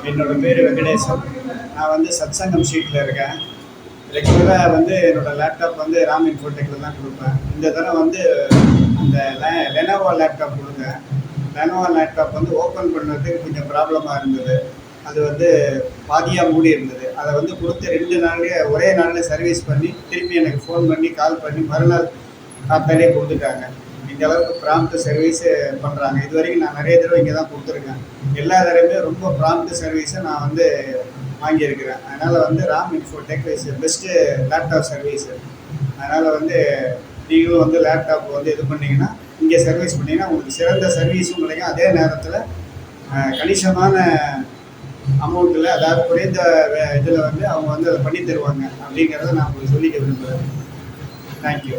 என்னோட பேர் வெங்கடேசன். நான் வந்து சத்சங்கம் ஸ்ட்ரீட்டில் இருக்கேன். ரெகுலராக வந்து என்னோடய லேப்டாப் வந்து ராம் இன்ஃபோடெக்கில் தான் கொடுப்பேன். இந்த தடவை வந்து அந்த லெனோவோ லேப்டாப் கொடுங்க. லெனோவோ லேப்டாப் வந்து ஓப்பன் பண்ணுறதுக்கு கொஞ்சம் ப்ராப்ளமாக இருந்தது. அது வந்து பாதியாக மூடி இருந்தது. அதை வந்து கொடுத்து 2 நாள்லேயே ஒரே நாளில் சர்வீஸ் பண்ணி திருப்பி எனக்கு ஃபோன் பண்ணி கால் பண்ணி மறுநாள் காத்தாலே கொடுத்துட்டாங்க. இந்த அளவுக்கு ப்ராம்ப்ட் சர்வீஸு பண்ணுறாங்க. இது வரைக்கும் நான் நிறைய தடவை இங்கே தான் கொடுத்துருக்கேன். எல்லா தடவையுமே ரொம்ப ப்ராம்ப்ட் சர்வீஸை நான் வந்து வாங்கியிருக்கிறேன். அதனால் வந்து Ram Infotech is best laptop service. அதனால் வந்து நீங்களும் வந்து லேப்டாப் வந்து இது பண்ணிங்கன்னா, இங்கே சர்வீஸ் பண்ணிங்கன்னா உங்களுக்கு சிறந்த சர்வீஸும் கிடைக்கும். அதே நேரத்தில் கணிசமான அமௌண்ட்டில், அதாவது குறைந்த இதில் வந்து அவங்க வந்து அதை பண்ணி தருவாங்க அப்படிங்கிறத நான் உங்களுக்கு சொல்லிக்க விரும்புகிறேன். தேங்க்யூ.